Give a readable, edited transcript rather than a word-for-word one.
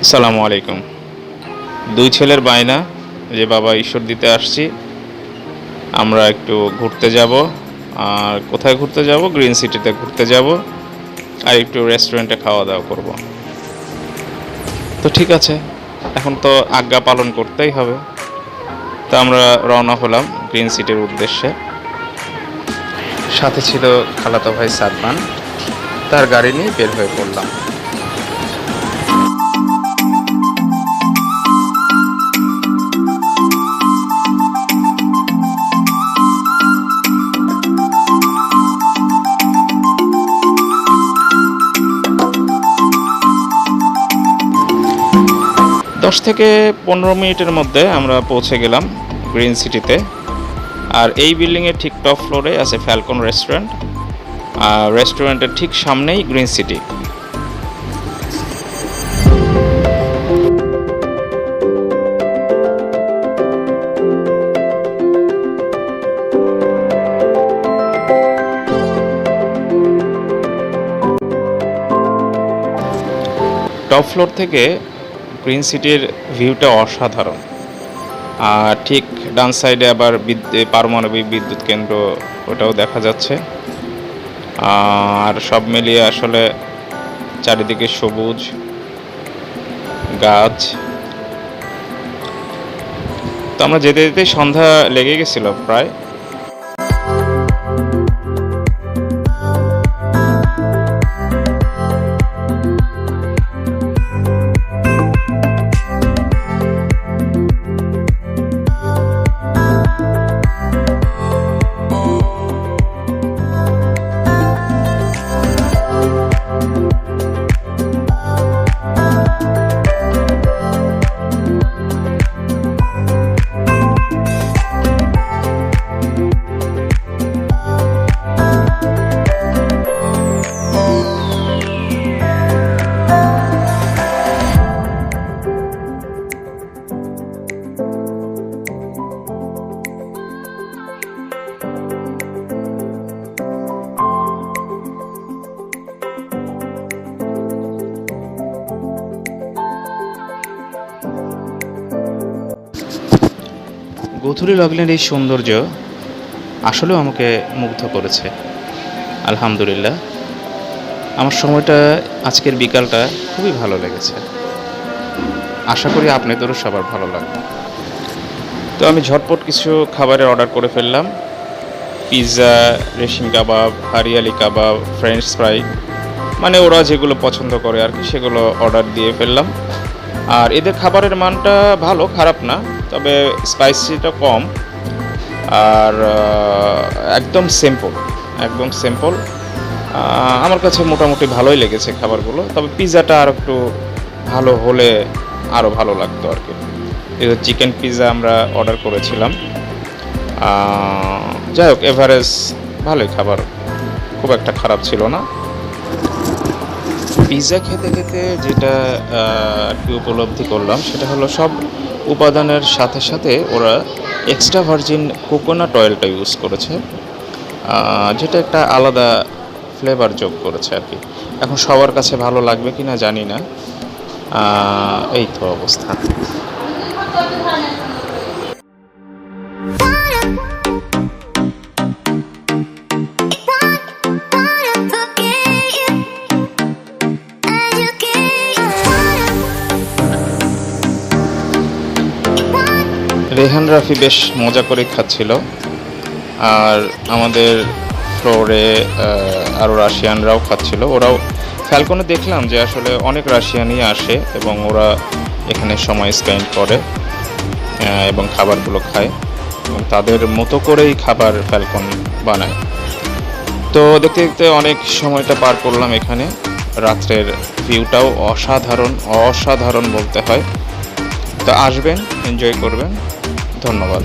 আসসালামু আলাইকুম। দুই ছেলের বায়না যে বাবা ঈশ্বর দিতে আসছি, আমরা একটু ঘুরতে যাব। আর কোথায় ঘুরতে যাব? গ্রিন সিটিতে ঘুরতে যাব, আর একটু রেস্টুরেন্টে খাওয়া দাওয়া করব। তো ঠিক আছে, এখন তো আজ্ঞা পালন করতেই হবে। তো আমরা রওনা হলাম গ্রিন সিটির উদ্দেশ্যে। সাথে ছিল খালাতো ভাই সাদমান, তার গাড়ি নিয়ে বের হয়ে পড়লাম। 10 থেকে 15 মিনিটের মধ্যে আমরা পৌঁছে গেলাম গ্রিন সিটিতে। আর এই বিল্ডিংয়ের ঠিক টপ ফ্লোরে আছে ফ্যালকন রেস্টুরেন্ট, আর রেস্টুরেন্টের ঠিক সামনেই গ্রিন সিটি। টপ ফ্লোর থেকে গ্রিন সিটির ভিউটা অসাধারণ। আর ঠিক ডান সাইডে আবার পারমাণবিক বিদ্যুৎ কেন্দ্র, ওটাও দেখা যাচ্ছে। আর সব মিলিয়ে আসলে চারিদিকে সবুজ গাছ। তো আমরা যেতে যেতে সন্ধ্যা লেগে গেছিল প্রায়। গধূলি লগ্নের এই সৌন্দর্য আসলেও আমাকে মুগ্ধ করেছে। আলহামদুলিল্লাহ, আমার সময়টা, আজকের বিকালটা খুবই ভালো লেগেছে। আশা করি আপনাদেরও সবার ভালো লাগবে। তো আমি ঝটপট কিছু খাবারের অর্ডার করে ফেললাম। পিৎজা, রেশমি কাবাব, হারিয়ালি কাবাব, ফ্রেঞ্চ ফ্রাই, মানে ওরা যেগুলো পছন্দ করে আর কি, সেগুলো অর্ডার দিয়ে ফেললাম। আর এদের খাবারের মানটা ভালো, খারাপ না, তবে স্পাইসিটা কম। আর একদম সিম্পল। আমার কাছে মোটামুটি ভালোই লেগেছে খাবারগুলো। তবে পিৎজাটা আর একটু ভালো হলে আরও ভালো লাগতো আর কি। এই চিকেন পিৎজা আমরা অর্ডার করেছিলাম। যাই হোক, এভারেজ ভালোই খাবার, খুব একটা খারাপ ছিল না। পিৎজা খেতে খেতে যেটা আর কি উপলব্ধি করলাম, সেটা হলো সব উপাদানের সাথে সাথে ওরা এক্সট্রা ভার্জিন কোকোনাট অয়েলটা ইউজ করেছে, যেটা একটা আলাদা ফ্লেভার যোগ করেছে আর কি। এখন সবার কাছে ভালো লাগবে কি না জানি না। এই তো অবস্থা। রেহান রাফি বেশ মজা করে খাচ্ছিল। আর আমাদের ফ্লোরে আরও রাশিয়ানরাও খাচ্ছিল। ওরাও ফ্যালকনে দেখলাম যে আসলে অনেক রাশিয়ানই আসে এবং ওরা এখানে সময় স্পেন্ড করে এবং খাবারগুলো খায় এবং তাদের মতো করেই খাবার ফ্যালকন বানায়। তো দেখতে দেখতে অনেক সময়টা পার করলাম এখানে। রাত্রের ভিউটাও অসাধারণ বলতে হয়। তো আসবেন, এনজয় করবেন। ধন্যবাদ।